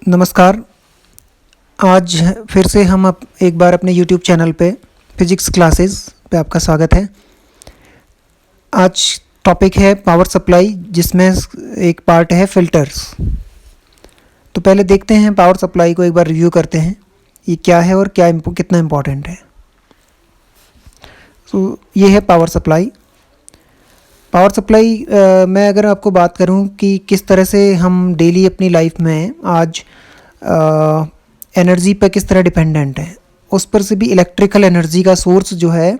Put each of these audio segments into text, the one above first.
नमस्कार। आज फिर से हम एक बार अपने YouTube चैनल पे फिज़िक्स क्लासेस पे आपका स्वागत है। आज टॉपिक है पावर सप्लाई, जिसमें एक पार्ट है फ़िल्टर्स। तो पहले देखते हैं पावर सप्लाई को, एक बार रिव्यू करते हैं ये क्या है और कितना इम्पोर्टेंट है। तो ये है पावर सप्लाई। पावर सप्लाई मैं अगर आपको बात करूं कि किस तरह से हम डेली अपनी लाइफ में आज एनर्जी पर किस तरह डिपेंडेंट है, उस पर से भी इलेक्ट्रिकल एनर्जी का सोर्स जो है,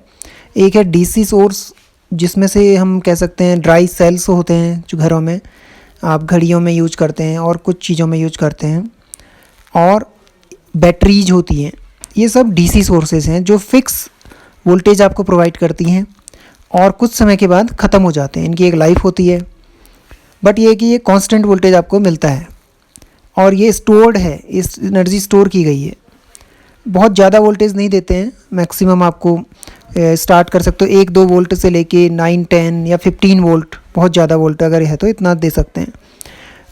एक है डीसी सोर्स, जिसमें से हम कह सकते हैं ड्राई सेल्स होते हैं जो घरों में आप घड़ियों में यूज करते हैं और कुछ चीज़ों में यूज करते हैं, और बैटरीज होती हैं। ये सब डीसी सोर्सेज हैं जो फिक्स वोल्टेज आपको प्रोवाइड करती हैं और कुछ समय के बाद ख़त्म हो जाते हैं। इनकी एक लाइफ होती है, बट ये कि ये कांस्टेंट वोल्टेज आपको मिलता है और ये स्टोर्ड है, इस एनर्जी स्टोर की गई है। बहुत ज़्यादा वोल्टेज नहीं देते हैं, मैक्सिमम आपको स्टार्ट कर सकते हो 1-2 वोल्ट से लेके 9-10 या 15 वोल्ट, बहुत ज़्यादा वोल्ट अगर है तो इतना दे सकते हैं।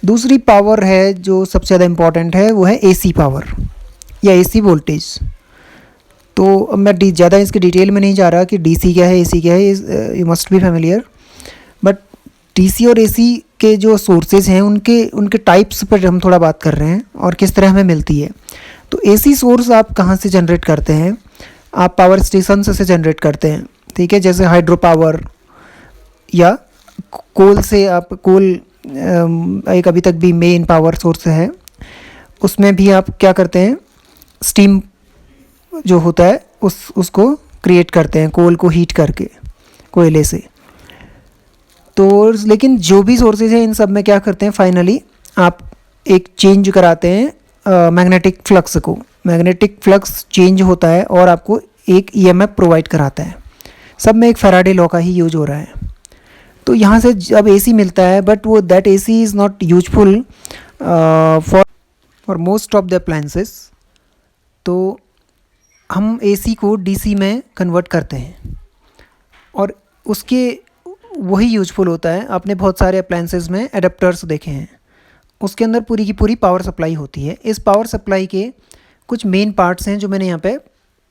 दूसरी पावर है जो सबसे ज़्यादा इम्पॉर्टेंट है, वो है एसी पावर या एसी वोल्टेज। तो अब मैं ज़्यादा इसके डिटेल में नहीं जा रहा कि डीसी क्या है, एसी क्या है, you must be familiar. But DC और एसी के जो सोर्सेज हैं उनके टाइप्स पर हम थोड़ा बात कर रहे हैं और किस तरह हमें मिलती है। तो एसी सोर्स आप कहाँ से जनरेट करते हैं? आप पावर स्टेशन से जनरेट करते हैं, ठीक है। जैसे हाइड्रो पावर या कोल से, आप कोल एक अभी तक भी मेन पावर सोर्स है। उसमें भी आप क्या करते हैं, स्टीम जो होता है उसको क्रिएट करते हैं कोल को हीट करके, कोयले से। तो लेकिन जो भी सोर्सेज हैं इन सब में क्या करते हैं, फाइनली आप एक चेंज कराते हैं मैग्नेटिक फ्लक्स को। मैग्नेटिक फ्लक्स चेंज होता है और आपको एक ईएमएफ प्रोवाइड कराता है। सब में एक फैराडे लॉ का ही यूज हो रहा है। तो यहाँ से जब एसी मिलता है, बट वो that AC is not useful for most of the appliances. तो हम एसी को डीसी में कन्वर्ट करते हैं और उसके वही यूजफुल होता है। आपने बहुत सारे अप्लायंसेस में एडाप्टर्स देखे हैं, उसके अंदर पूरी की पूरी पावर सप्लाई होती है। इस पावर सप्लाई के कुछ मेन पार्ट्स हैं जो मैंने यहाँ पे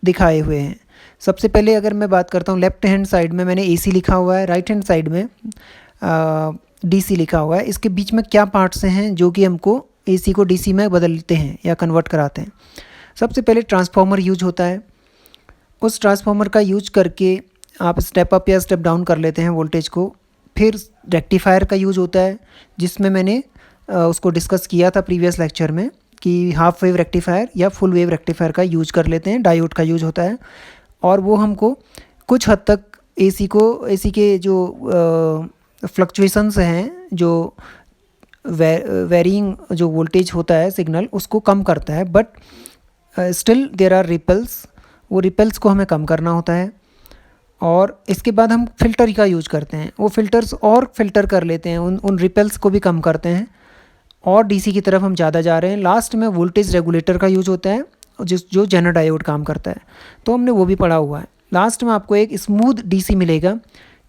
दिखाए हुए हैं। सबसे पहले अगर मैं बात करता हूँ, लेफ्ट हैंड साइड में मैंने एसी लिखा हुआ है, राइट हैंड साइड में डीसी लिखा हुआ है। इसके बीच में क्या पार्ट्स हैं जो कि हमको एसी को डीसी में बदलते हैं या कन्वर्ट कराते हैं। सबसे पहले ट्रांसफार्मर यूज होता है। उस ट्रांसफार्मर का यूज करके आप स्टेप अप या स्टेप डाउन कर लेते हैं वोल्टेज को। फिर रेक्टिफायर का यूज होता है, जिसमें मैंने उसको डिस्कस किया था प्रीवियस लेक्चर में कि हाफ वेव रेक्टिफायर या फुल वेव रेक्टिफायर का यूज कर लेते हैं। डायोड का यूज होता है और वो हमको कुछ हद तक एसी के जो फ्लक्चुएशंस हैं, जो वेरिंग जो वोल्टेज होता है सिग्नल, उसको कम करता है। But still there are ripples, वो रिपल्स को हमें कम करना होता है। और इसके बाद हम फ़िल्टर का यूज करते हैं, वो फ़िल्टर्स और फ़िल्टर कर लेते हैं, उन रिपल्स को भी कम करते हैं और डीसी की तरफ हम ज़्यादा जा रहे हैं। लास्ट में वोल्टेज रेगुलेटर का यूज होता है, जो जेनर डायोड काम करता है, तो हमने वो भी पढ़ा हुआ है। लास्ट में आपको एक स्मूथ डीसी मिलेगा,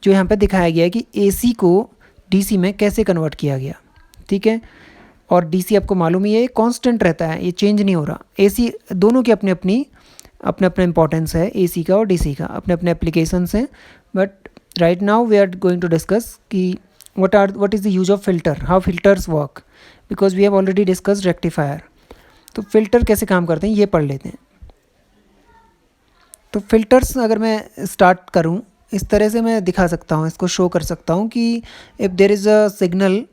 जो यहाँ पे दिखाया गया है कि एसी को डीसी में कैसे कन्वर्ट किया गया, ठीक है। और डीसी आपको मालूम ही है, ये कांस्टेंट रहता है, ये चेंज नहीं हो रहा। एसी दोनों की अपने अपना इंपॉर्टेंस है, एसी का और डीसी का अपने अपने एप्लीकेशंस हैं। But right now we are going to discuss कि what is the use of filter, how filters work, because we have already discussed rectifier. तो फिल्टर कैसे काम करते हैं ये पढ़ लेते हैं। तो फिल्टर्स अगर मैं स्टार्ट करूं, इस तरह से मैं दिखा सकता हूं, इसको शो कर सकता हूं कि if there is a signal,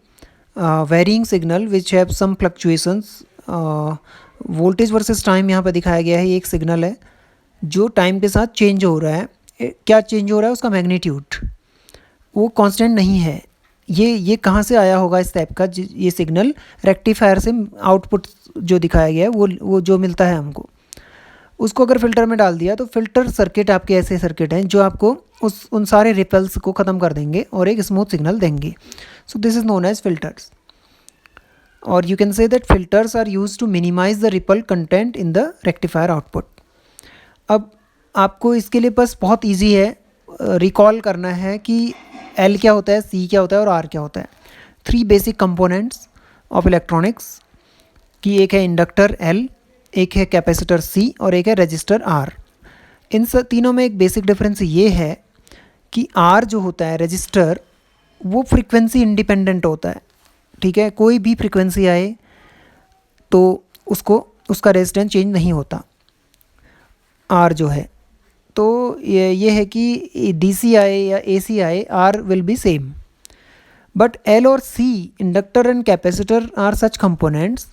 varying signal which have some fluctuations, voltage versus time यहाँ पर दिखाया गया है। ये एक सिग्नल है जो टाइम के साथ चेंज हो रहा है। क्या चेंज हो रहा है? उसका मैग्नीट्यूड, वो कांस्टेंट नहीं है। ये कहाँ से आया होगा इस टाइप का? ये सिग्नल रेक्टिफायर से आउटपुट जो दिखाया गया है, वो जो मिलता है हमको, उसको अगर फ़िल्टर में डाल दिया तो फ़िल्टर सर्किट आपके ऐसे सर्किट हैं जो आपको उन सारे रिपल्स को ख़त्म कर देंगे और एक स्मूथ सिग्नल देंगे। So this is known as filters. और you can say that filters are used to minimize the ripple content in the rectifier output। अब आपको इसके लिए बस बहुत इजी है, रिकॉल करना है कि L क्या होता है, C क्या होता है और R क्या होता है। 3 बेसिक कंपोनेंट्स ऑफ इलेक्ट्रॉनिक्स, कि एक है इंडक्टर L, एक है कैपेसिटर C और एक है रजिस्टर R। इन तीनों में एक बेसिक डिफरेंस ये है कि R जो होता है रजिस्टर, वो फ्रीक्वेंसी इंडिपेंडेंट होता है। ठीक है, कोई भी फ्रीक्वेंसी आए तो उसका रेजिस्टेंस चेंज नहीं होता। R जो है, तो ये है कि DC आए या AC आए, R will be same. But L और C, inductor and capacitor, are such components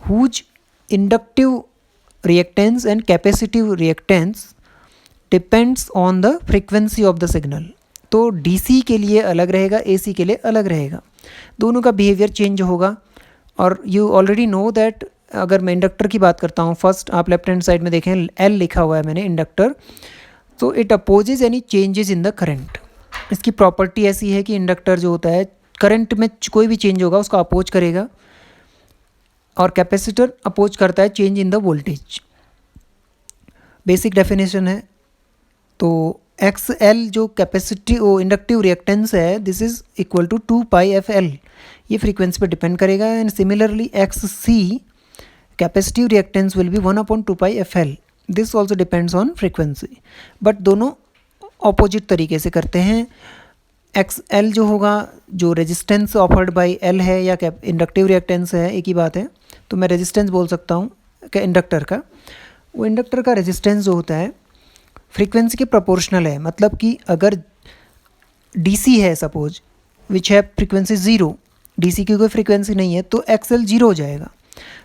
whose inductive reactance and capacitive reactance depends on the frequency of the signal. तो DC के लिए अलग रहेगा, AC के लिए अलग रहेगा, दोनों का बिहेवियर चेंज होगा। और यू ऑलरेडी नो दैट, अगर मैं इंडक्टर की बात करता हूँ, फर्स्ट आप लेफ्ट हैंड साइड में देखें L लिखा हुआ है मैंने, इंडक्टर। तो it opposes any changes in the current. इसकी प्रॉपर्टी ऐसी है कि इंडक्टर जो होता है, करंट में कोई भी चेंज होगा उसका अपोज करेगा, और कैपेसिटर अपोज करता है change in the voltage. Basic definition है। तो XL जो कैपेसिटी वो इंडक्टिव रिएक्टेंस है, this is equal to 2πfL, ये फ्रीक्वेंसी पे डिपेंड करेगा। And similarly XC capacitive reactance will be 1/2πfL, this also depends on frequency, but दोनों opposite तरीके से करते हैं। XL जो होगा, जो रेजिस्टेंस ऑफर्ड बाय L है या इंडक्टिव रिएक्टेंस है, एक ही बात है, तो मैं रेजिस्टेंस बोल सकता हूँ क्या इंडक्टर का। वो इंडक्टर का रेजिस्टेंस जो होता है फ्रीक्वेंसी के प्रोपोर्शनल है। मतलब कि अगर DC है सपोज, विच है फ्रीक्वेंसी 0, DC की कोई फ्रीक्वेंसी नहीं है, तो XL 0 हो जाएगा।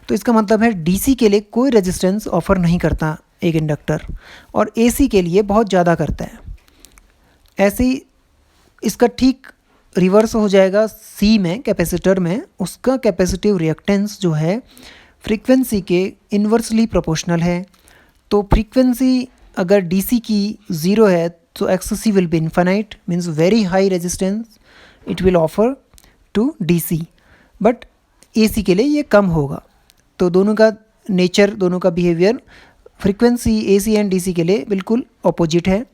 तो इसका मतलब है DC के लिए कोई रेजिस्टेंस ऑफर नहीं करता एक इंडक्टर, और AC के लिए बहुत ज़्यादा करता है। ऐसे ही इसका ठीक रिवर्स हो जाएगा C में, कैपेसिटर में, उसका कैपेसिटिव रिएक्टेंस जो है फ्रीक्वेंसी के इन्वर्सली प्रोपोर्शनल है। तो फ्रीक्वेंसी अगर DC की 0 है तो XC will be infinite, means very high resistance it will offer to DC, but AC के लिए ये कम होगा। तो दोनों का नेचर, दोनों का behaviour frequency AC and DC के लिए बिल्कुल अपोजिट है।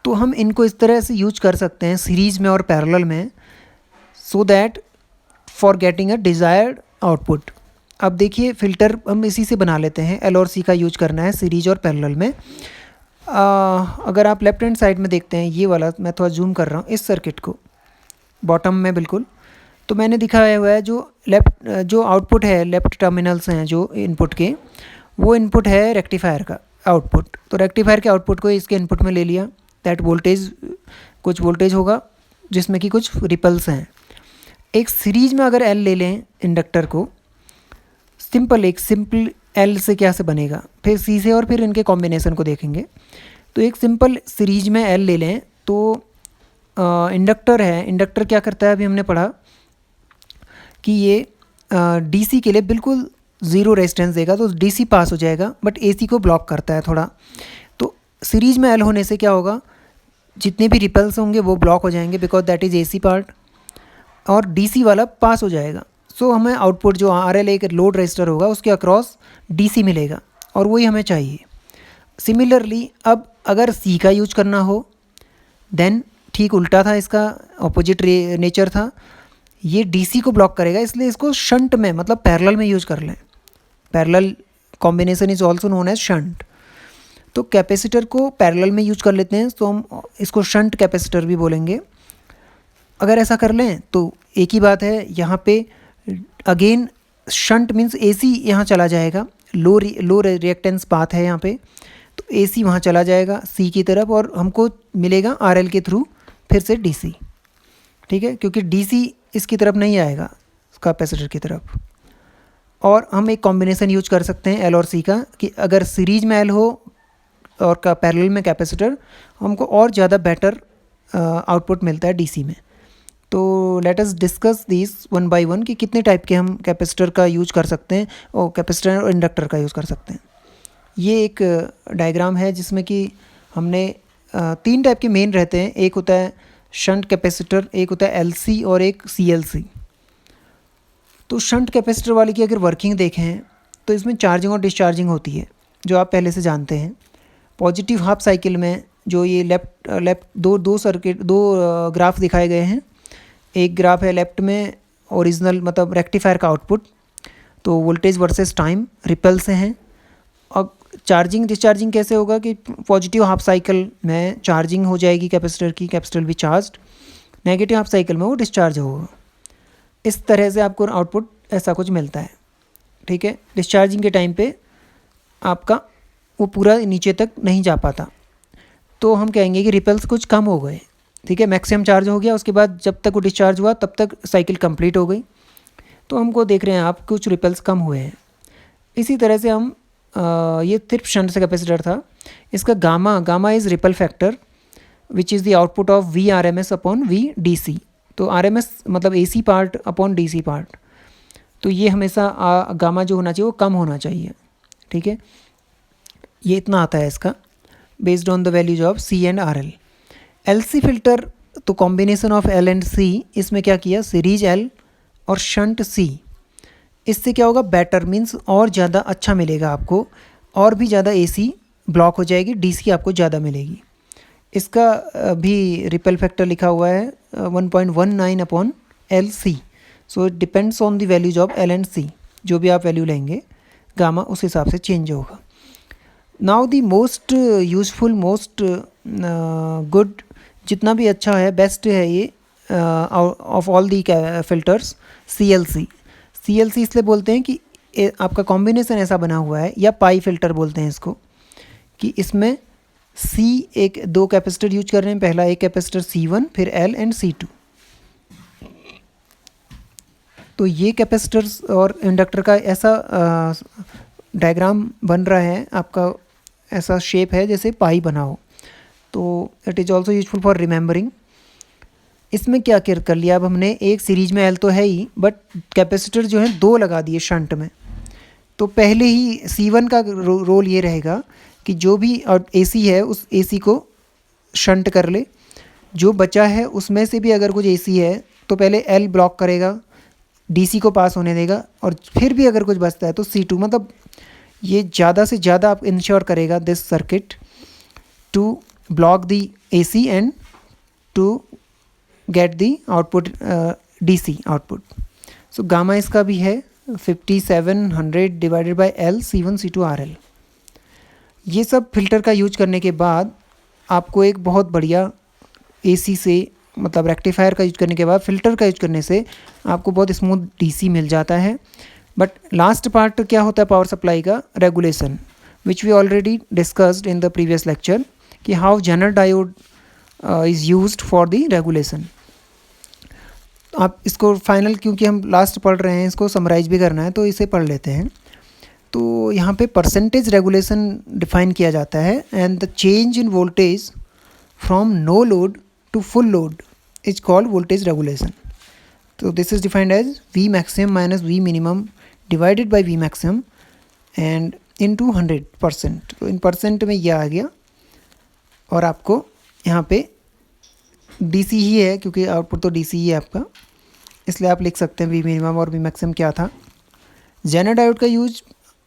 तो हम इनको इस तरह से यूज कर सकते हैं सीरीज़ में और पैरेलल में, so that for getting a desired output. अब देखिए फ़िल्टर हम इसी से बना लेते हैं, L और C का यूज करना है सीरीज और पैरेलल में। अगर आप लेफ्ट हैंड साइड में देखते हैं, ये वाला मैं थोड़ा जूम कर रहा हूँ, इस सर्किट को बॉटम में बिल्कुल, तो मैंने दिखाया हुआ है जो आउटपुट है, लेफ्ट टर्मिनल्स हैं जो इनपुट के, वो इनपुट है रेक्टिफायर का आउटपुट। तो रेक्टिफायर के आउटपुट को इसके इनपुट में ले लिया, दैट वोल्टेज, कुछ वोल्टेज होगा जिसमें कि कुछ रिपल्स हैं। एक सीरीज में अगर L ले लें इंडक्टर को, एक सिंपल L से क्या से बनेगा, फिर C से, और फिर इनके कॉम्बिनेशन को देखेंगे। तो एक सिंपल सीरीज में L ले लें तो इंडक्टर है, इंडक्टर क्या करता है, अभी हमने पढ़ा कि ये DC के लिए बिल्कुल 0 रेजिस्टेंस देगा, तो DC पास हो जाएगा, बट AC को ब्लॉक करता है थोड़ा। तो सीरीज में L होने से क्या होगा, जितने भी रिपल्स होंगे वो ब्लॉक हो जाएंगे, because that is AC part, और DC वाला पास हो जाएगा। सो हमें आउटपुट जो RL एक लोड रजिस्टर होगा उसके अक्रॉस DC मिलेगा, और वही हमें चाहिए। सिमिलरली अब अगर C का यूज करना हो, देन ठीक उल्टा था, इसका अपोजिट नेचर था, ये DC को ब्लॉक करेगा, इसलिए इसको शंट में, मतलब पैरेलल में यूज कर लें। Parallel combination is also known as shunt. तो कैपेसिटर को पैरेलल में यूज कर लेते हैं, तो हम इसको शंट कैपेसिटर भी बोलेंगे। अगर ऐसा कर लें तो एक ही बात है, यहाँ पे अगेन शंट मीन्स AC यहाँ चला जाएगा, लो रिएक्टेंस पाथ है यहाँ पे, तो AC वहाँ चला जाएगा C की तरफ, और हमको मिलेगा RL के थ्रू फिर से DC। ठीक है, क्योंकि DC इसकी तरफ नहीं आएगा कैपेसिटर की तरफ। और हम एक कॉम्बिनेशन यूज कर सकते हैं L और C का, कि अगर सीरीज में L हो और का पैरेलल में कैपेसिटर, हमको और ज़्यादा बेटर आउटपुट मिलता है DC में। तो let us discuss this one by one कि कितने टाइप के हम कैपेसिटर का यूज कर सकते हैं और कैपेसिटर और इंडक्टर का यूज़ कर सकते हैं। ये एक डायग्राम है जिसमें कि हमने 3 टाइप के मेन रहते हैं, एक होता है शंट कैपेसिटर, एक होता है LC और एक CLC। तो शंट कैपेसिटर वाले की अगर वर्किंग देखें तो इसमें चार्जिंग और डिस्चार्जिंग होती है, जो आप पहले से जानते हैं। पॉजिटिव हाफ साइकिल में जो ये लेफ्ट दो ग्राफ दिखाए गए हैं, एक ग्राफ है लेफ्ट में ओरिजिनल मतलब रेक्टिफायर का आउटपुट, तो वोल्टेज वर्सेस टाइम रिपल से हैं। और चार्जिंग डिस्चार्जिंग कैसे होगा कि पॉजिटिव हाफ साइकिल में चार्जिंग हो जाएगी कैपेसिटर की, कैपेसिटर भी चार्ज्ड, नेगेटिव हाफ साइकिल में वो डिस्चार्ज होगा। इस तरह से आपको आउटपुट ऐसा कुछ मिलता है, ठीक है। डिस्चार्जिंग के टाइम पे आपका वो पूरा नीचे तक नहीं जा पाता, तो हम कहेंगे कि रिपल्स कुछ कम हो गए, ठीक है। मैक्सिमम चार्ज हो गया, उसके बाद जब तक वो डिस्चार्ज हुआ तब तक साइकिल कंप्लीट हो गई, तो हमको देख रहे हैं आप कुछ रिपल्स कम हुए हैं। इसी तरह से हम ये सिर्फ शंट से कैपेसिटर था। इसका gamma is ripple factor which is the output of V R M S upon V D C. तो आर एम एस मतलब A C part upon D C part, तो ये हमेशा गामा जो होना चाहिए वो कम होना चाहिए, ठीक है। ये इतना आता है इसका, based on the values of C and R L. L C filter तो combination of L and C, इसमें क्या किया, सीरीज एल और शंट सी। इससे क्या होगा, बेटर मीन्स और ज़्यादा अच्छा मिलेगा आपको, और भी ज़्यादा एसी ब्लॉक हो जाएगी, डीसी आपको ज़्यादा मिलेगी। इसका भी रिपल फैक्टर लिखा हुआ है 1.19 upon L C. So it depends on the values of L and C, जो भी आप वैल्यू लेंगे गामा उस हिसाब से चेंज होगा। Now the most useful, most good, जितना भी अच्छा है, बेस्ट है ये of all the filters, CLC। CLC इसलिए बोलते हैं कि आपका कॉम्बिनेशन ऐसा बना हुआ है, या पाई फिल्टर बोलते हैं इसको, कि इसमें एक दो कैपेसिटर यूज कर रहे हैं। पहला एक कैपेसिटर C1, फिर L एंड C2। तो ये कैपेसिटर्स और इंडक्टर का ऐसा डायग्राम बन रहा है आपका, ऐसा शेप है जैसे पाई बना हो। तो it is also useful for remembering. इसमें क्या केयर कर लिया, अब हमने एक सीरीज में एल तो है ही, बट कैपेसिटर जो है दो लगा दिए शंट में। तो पहले ही C1 का रोल ये रहेगा कि जो भी AC है उस AC को शंट कर ले, जो बचा है उसमें से भी अगर कुछ AC है तो पहले L ब्लॉक करेगा, DC को पास होने देगा, और फिर भी अगर कुछ बचता है तो C2, मतलब ये ज़्यादा से ज़्यादा आप इंश्योर करेगा this circuit to block the AC and to get the output DC output. So gamma इसका भी है 5700 divided by L C1 C2 RL। ये सब फिल्टर का यूज करने के बाद आपको एक बहुत बढ़िया AC से, मतलब रेक्टिफायर का यूज करने के बाद फिल्टर का यूज करने से आपको बहुत स्मूथ DC मिल जाता है। बट लास्ट पार्ट क्या होता है पावर सप्लाई का, regulation, which we already discussed in the previous lecture, कि how zener diode is used for the regulation. आप इसको फाइनल, क्योंकि हम लास्ट पढ़ रहे हैं, इसको समराइज भी करना है तो इसे पढ़ लेते हैं। तो यहाँ पे परसेंटेज रेगुलेशन डिफाइन किया जाता है, and the change in voltage from no load to full load is called voltage regulation. तो this is defined as V maximum minus V minimum divided by V maximum and into 100%। तो इन percent में यह आ गया, और आपको यहाँ पे DC ही है, क्योंकि आउटपुट तो DC ही है आपका, इसलिए आप लिख सकते हैं V minimum और V maximum क्या था। जेनर डायोड का यूज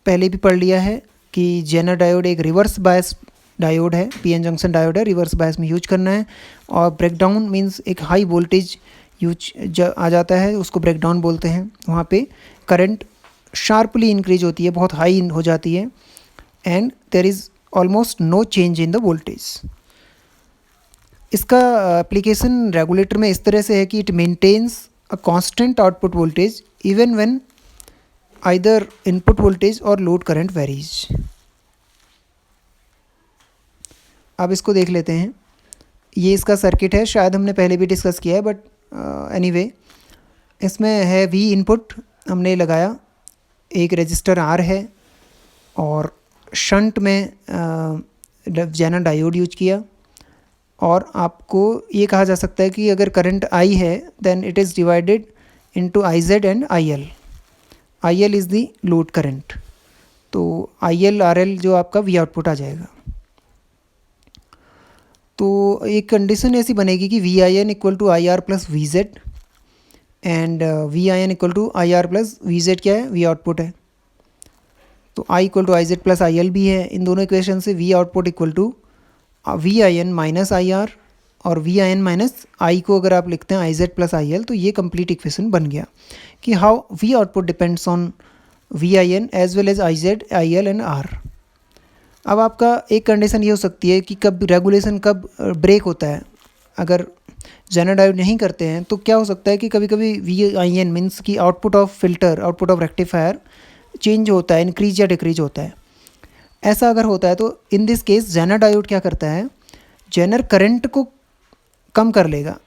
पहले भी पढ़ लिया है कि जेनर डायोड एक रिवर्स बायस डायोड है, PN जंक्शन डायोड है, रिवर्स बायस में यूज करना है। और ब्रेकडाउन मींस एक हाई वोल्टेज यूज आ जाता है, उसको ब्रेकडाउन बोलते हैं। वहाँ पे करंट शार्पली इंक्रीज होती है, बहुत हाई हो जाती है, and there is almost no change in the voltage. इसका एप्लीकेशन रेगुलेटर में इस तरह से है कि it maintains a constant output voltage even when either input voltage और लोड करंट वेरीज। अब इसको देख लेते हैं। ये इसका सर्किट है, शायद हमने पहले भी डिस्कस किया है, बट एनीवे इसमें है V इनपुट हमने लगाया, एक रेजिस्टर R है, और शंट में जेनर डायोड यूज किया। और आपको ये कहा जा सकता है कि अगर करंट I है then it is divided into IZ and IL। IL is the load current, तो IL RL जो आपका V आउटपुट आ जाएगा। तो एक कंडीशन ऐसी बनेगी कि VIN equal to IR plus VZ, and VIN equal to IR plus VZ क्या है, V आउटपुट है। तो I equal to IZ plus IL भी है। इन दोनों इक्वेशन से V output equal to VIN minus IR, और VIN माइनस I को अगर आप लिखते हैं IZ प्लस IL, तो ये कंप्लीट इक्वेशन बन गया कि how V output depends on VIN as well as IZ, IL and R। अब आपका एक कंडीशन ये हो सकती है कि कब रेगुलेशन कब ब्रेक होता है। अगर जेनर डायोड नहीं करते हैं तो क्या हो सकता है कि कभी कभी VIN मीन्स कि output of filter, output of rectifier change होता है, इंक्रीज या डिक्रीज होता है। ऐसा अगर होता है तो in this case Zener diode क्या करता है, जेनर करंट को कम कर लेगा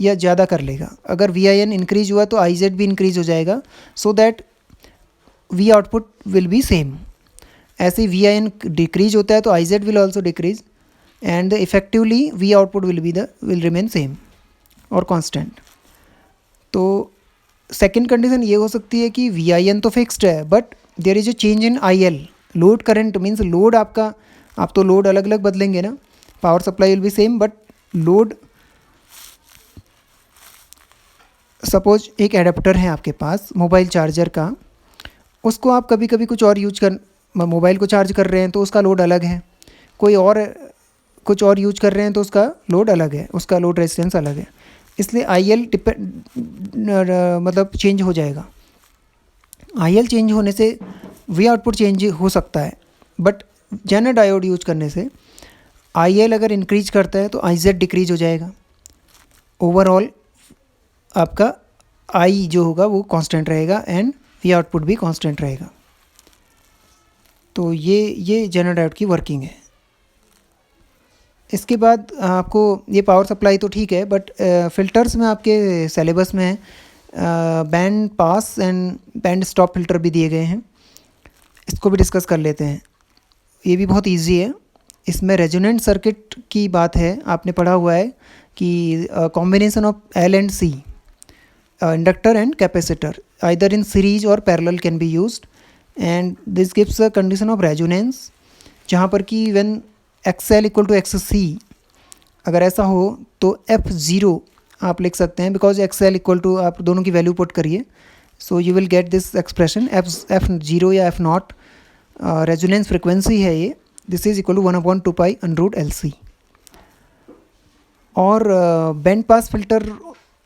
या ज़्यादा कर लेगा। अगर VIN इंक्रीज हुआ तो IZ भी इंक्रीज हो जाएगा, so that V output will be same. ऐसे VIN डिक्रीज होता है तो IZ will also decrease and effectively V output will remain same और कांस्टेंट। तो सेकेंड कंडीशन ये हो सकती है कि VIN तो फिक्स्ड है but there is a change in IL, load current means load आपका, आप तो लोड अलग अलग बदलेंगे ना, power supply will be same but load, suppose एक एडाप्टर है आपके पास मोबाइल चार्जर का, उसको आप कभी कभी कुछ और यूज कर, मोबाइल को चार्ज कर रहे हैं तो उसका लोड अलग है, कोई और कुछ और यूज कर रहे हैं तो उसका लोड अलग है, उसका लोड रेजिस्टेंस अलग है, इसलिए IL मतलब चेंज हो जाएगा। IL चेंज होने से V आउटपुट चेंज हो सकता है, बट जेनर डायोड यूज करने से IL अगर इंक्रीज करता है तो IZ डिक्रीज हो जाएगा। ओवरऑल आपका I जो होगा वो कांस्टेंट रहेगा एंड V आउटपुट भी कांस्टेंट रहेगा। तो ये जेनर डायोड की वर्किंग है। इसके बाद आपको ये पावर सप्लाई तो ठीक है, बट फ़िल्टर्स में आपके सिलेबस में band pass and band stop filter भी दिए गए हैं, इसको भी डिस्कस कर लेते हैं। ये भी बहुत इजी है। इसमें रेजोनेंट सर्किट की बात है, आपने पढ़ा हुआ है कि combination of L and C, inductor and capacitor either in series और parallel can be used and this gives a condition of resonance, जहाँ पर कि when XL equal to XC, अगर ऐसा हो तो F0 आप लिख सकते हैं, बिकॉज XL इक्वल टू, आप दोनों की वैल्यू पुट करिए, so you will get this expression F0 या F0 रेजोनेंस फ्रिक्वेंसी है ये, this is equal to 1/2 pi √ LC। और बैंड पास फिल्टर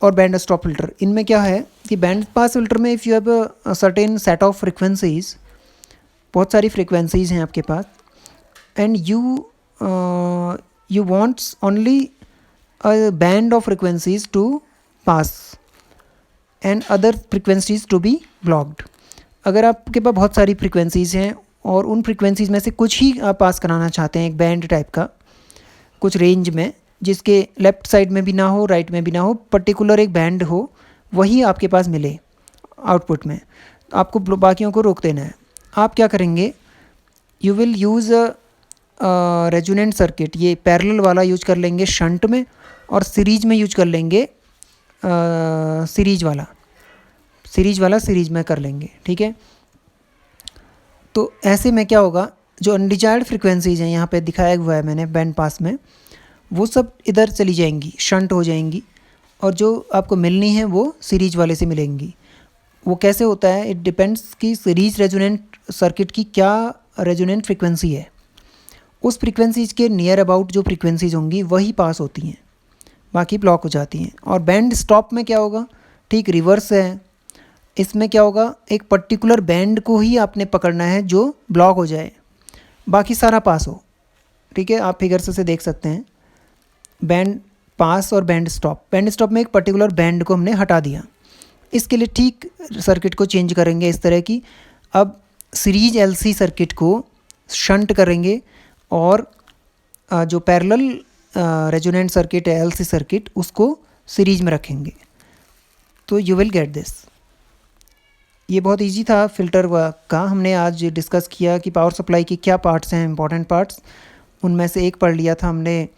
और बैंड स्टॉप फिल्टर, इनमें क्या है कि बैंड पास फिल्टर में if you have a certain set of frequencies, बहुत सारी फ्रिक्वेंसीज हैं आपके पास, and you want only a band of frequencies to pass and other frequencies to be blocked। अगर आपके पास बहुत सारी फ्रिक्वेंसीज़ हैं और उन फ्रिक्वेंसीज़ में से कुछ ही आप पास कराना चाहते हैं, एक बैंड टाइप का कुछ रेंज में, जिसके लेफ़्ट साइड में भी ना हो, राइट में भी ना हो, पर्टिकुलर एक बैंड हो, वही आपके पास मिले आउटपुट में, आपको बाकियों को रोक देना है। आप क्या करेंगे, you will use resonant circuit, ये पैरेलल वाला यूज कर लेंगे शंट में, और सीरीज में यूज कर लेंगे सीरीज वाला सीरीज में कर लेंगे, ठीक है। तो ऐसे में क्या होगा, जो अनडिजायर्ड फ्रिक्वेंसीज हैं यहाँ पे दिखाया हुआ है मैंने बैंड पास में, वो सब इधर चली जाएंगी, शंट हो जाएंगी, और जो आपको मिलनी है वो सीरीज वाले से मिलेंगी। वो कैसे होता है, इट डिपेंड्स कि सीरीज रेजोनेंट सर्किट की क्या रेजोनेंट फ्रिक्वेंसी है, उस फ्रीक्वेंसीज के नियर अबाउट जो फ्रीक्वेंसीज होंगी वही पास होती हैं, बाकी ब्लॉक हो जाती हैं। और बैंड स्टॉप में क्या होगा, ठीक रिवर्स है। इसमें क्या होगा, एक पर्टिकुलर बैंड को ही आपने पकड़ना है जो ब्लॉक हो जाए, बाकी सारा पास हो, ठीक है। आप फिगर से देख सकते हैं बैंड पास और बैंड स्टॉप। बैंड स्टॉप में एक पर्टिकुलर बैंड को हमने हटा दिया, इसके लिए ठीक सर्किट को चेंज करेंगे इस तरह की। अब सीरीज LC सर्किट को शंट करेंगे और जो पैरेलल रेजोनेंट सर्किट है LC सर्किट, उसको सीरीज में रखेंगे, तो यू विल गेट दिस। ये बहुत इजी था फिल्टर का। हमने आज डिस्कस किया कि पावर सप्लाई के क्या पार्ट्स हैं, इंपॉर्टेंट पार्ट्स, उनमें से एक पढ़ लिया था हमने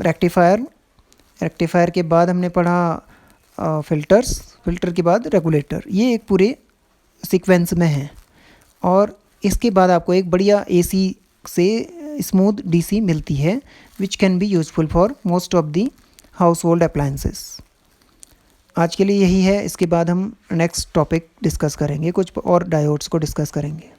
रेक्टिफायर के बाद हमने पढ़ा फिल्टर्स, फिल्टर के बाद रेगुलेटर। ये एक पूरे सीक्वेंस में है, और इसके बाद आपको एक बढ़िया AC से स्मूथ DC मिलती है, which can be useful for most of the house hold appliances. आज के लिए यही है, इसके बाद हम नेक्स्ट टॉपिक डिस्कस करेंगे, कुछ और डायोड्स को डिस्कस करेंगे।